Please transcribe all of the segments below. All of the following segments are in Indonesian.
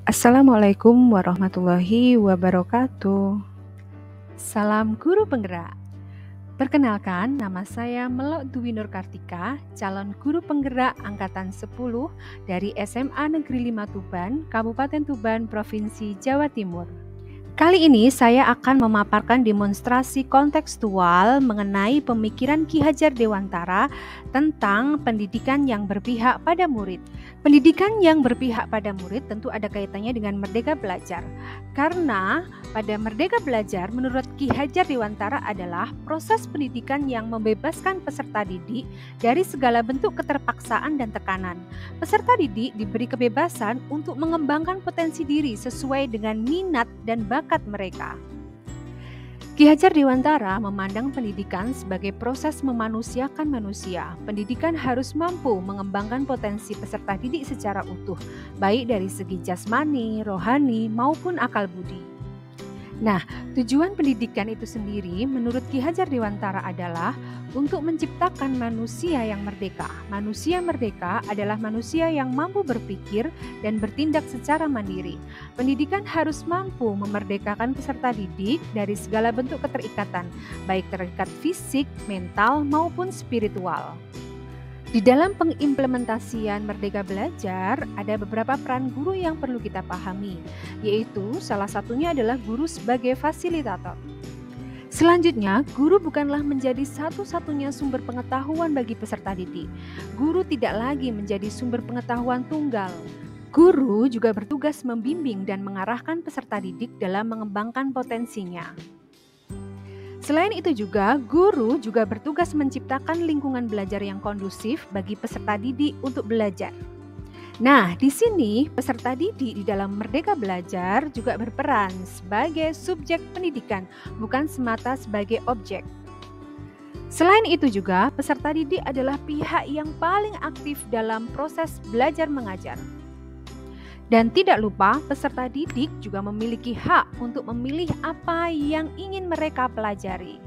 Assalamualaikum warahmatullahi wabarakatuh. Salam guru penggerak. Perkenalkan, nama saya Melok Dwi Nur Kartika, calon guru penggerak angkatan 10 dari SMA Negeri 5 Tuban, Kabupaten Tuban, Provinsi Jawa Timur. Kali ini saya akan memaparkan demonstrasi kontekstual mengenai pemikiran Ki Hajar Dewantara tentang pendidikan yang berpihak pada murid. Pendidikan yang berpihak pada murid tentu ada kaitannya dengan Merdeka Belajar. Karena pada Merdeka Belajar menurut Ki Hajar Dewantara adalah proses pendidikan yang membebaskan peserta didik dari segala bentuk keterpaksaan dan tekanan. Peserta didik diberi kebebasan untuk mengembangkan potensi diri sesuai dengan minat dan bakat mereka. Ki Hajar Dewantara memandang pendidikan sebagai proses memanusiakan manusia. Pendidikan harus mampu mengembangkan potensi peserta didik secara utuh, baik dari segi jasmani, rohani, maupun akal budi. Nah, tujuan pendidikan itu sendiri menurut Ki Hajar Dewantara adalah untuk menciptakan manusia yang merdeka. Manusia merdeka adalah manusia yang mampu berpikir dan bertindak secara mandiri. Pendidikan harus mampu memerdekakan peserta didik dari segala bentuk keterikatan, baik terikat fisik, mental, maupun spiritual. Di dalam pengimplementasian Merdeka Belajar, ada beberapa peran guru yang perlu kita pahami, yaitu salah satunya adalah guru sebagai fasilitator. Selanjutnya, guru bukanlah menjadi satu-satunya sumber pengetahuan bagi peserta didik. Guru tidak lagi menjadi sumber pengetahuan tunggal. Guru juga bertugas membimbing dan mengarahkan peserta didik dalam mengembangkan potensinya. Selain itu juga, guru juga bertugas menciptakan lingkungan belajar yang kondusif bagi peserta didik untuk belajar. Nah, di sini peserta didik di dalam Merdeka Belajar juga berperan sebagai subjek pendidikan, bukan semata sebagai objek. Selain itu juga, peserta didik adalah pihak yang paling aktif dalam proses belajar mengajar. Dan tidak lupa, peserta didik juga memiliki hak untuk memilih apa yang ingin mereka pelajari.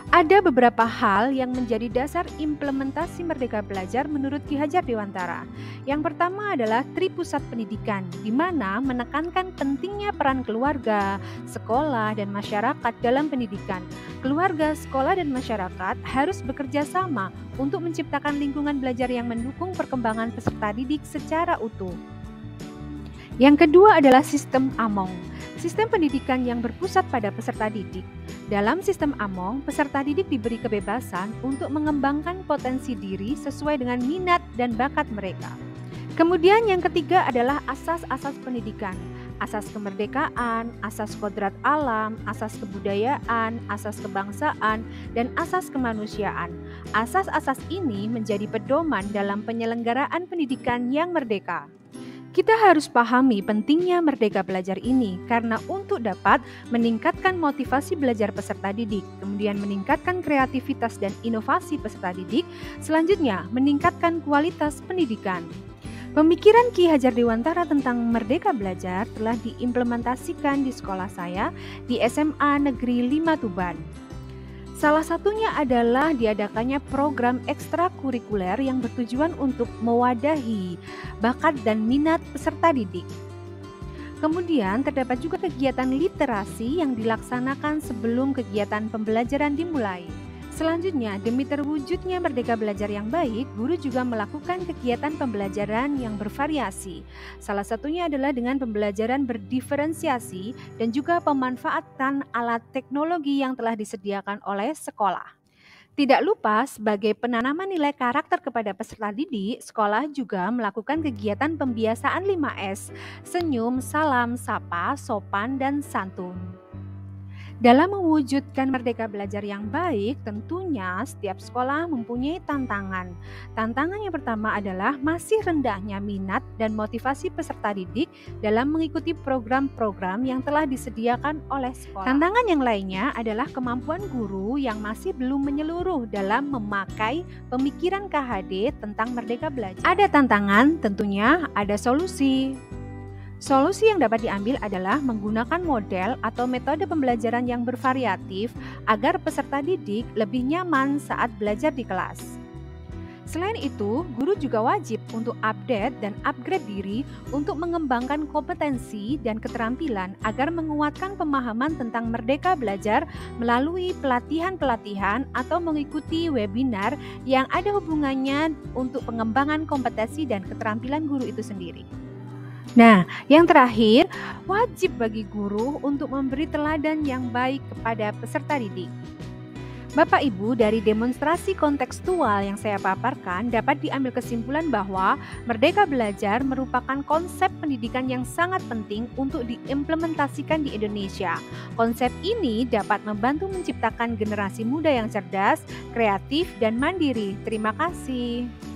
Ada beberapa hal yang menjadi dasar implementasi Merdeka Belajar menurut Ki Hajar Dewantara. Yang pertama adalah tripusat pendidikan, di mana menekankan pentingnya peran keluarga, sekolah, dan masyarakat dalam pendidikan. Keluarga, sekolah, dan masyarakat harus bekerja sama untuk menciptakan lingkungan belajar yang mendukung perkembangan peserta didik secara utuh. Yang kedua adalah sistem AMONG, sistem pendidikan yang berpusat pada peserta didik. Dalam sistem AMONG, peserta didik diberi kebebasan untuk mengembangkan potensi diri sesuai dengan minat dan bakat mereka. Kemudian yang ketiga adalah asas-asas pendidikan, asas kemerdekaan, asas kodrat alam, asas kebudayaan, asas kebangsaan, dan asas kemanusiaan. Asas-asas ini menjadi pedoman dalam penyelenggaraan pendidikan yang merdeka. Kita harus pahami pentingnya Merdeka Belajar ini karena untuk dapat meningkatkan motivasi belajar peserta didik, kemudian meningkatkan kreativitas dan inovasi peserta didik, selanjutnya meningkatkan kualitas pendidikan. Pemikiran Ki Hajar Dewantara tentang Merdeka Belajar telah diimplementasikan di sekolah saya di SMA Negeri 5 Tuban. Salah satunya adalah diadakannya program ekstrakurikuler yang bertujuan untuk mewadahi bakat dan minat peserta didik. Kemudian terdapat juga kegiatan literasi yang dilaksanakan sebelum kegiatan pembelajaran dimulai. Selanjutnya, demi terwujudnya Merdeka Belajar yang baik, guru juga melakukan kegiatan pembelajaran yang bervariasi. Salah satunya adalah dengan pembelajaran berdiferensiasi dan juga pemanfaatan alat teknologi yang telah disediakan oleh sekolah. Tidak lupa, sebagai penanaman nilai karakter kepada peserta didik, sekolah juga melakukan kegiatan pembiasaan 5S, senyum, salam, sapa, sopan, dan santun. Dalam mewujudkan Merdeka Belajar yang baik, tentunya setiap sekolah mempunyai tantangan. Tantangan yang pertama adalah masih rendahnya minat dan motivasi peserta didik dalam mengikuti program-program yang telah disediakan oleh sekolah. Tantangan yang lainnya adalah kemampuan guru yang masih belum menyeluruh dalam memakai pemikiran KHD tentang Merdeka Belajar. Ada tantangan, tentunya ada solusi. Solusi yang dapat diambil adalah menggunakan model atau metode pembelajaran yang bervariatif agar peserta didik lebih nyaman saat belajar di kelas. Selain itu, guru juga wajib untuk update dan upgrade diri untuk mengembangkan kompetensi dan keterampilan agar menguatkan pemahaman tentang merdeka belajar melalui pelatihan-pelatihan atau mengikuti webinar yang ada hubungannya untuk pengembangan kompetensi dan keterampilan guru itu sendiri. Nah, yang terakhir, wajib bagi guru untuk memberi teladan yang baik kepada peserta didik. Bapak Ibu, dari demonstrasi kontekstual yang saya paparkan dapat diambil kesimpulan bahwa Merdeka Belajar merupakan konsep pendidikan yang sangat penting untuk diimplementasikan di Indonesia. Konsep ini dapat membantu menciptakan generasi muda yang cerdas, kreatif, dan mandiri. Terima kasih.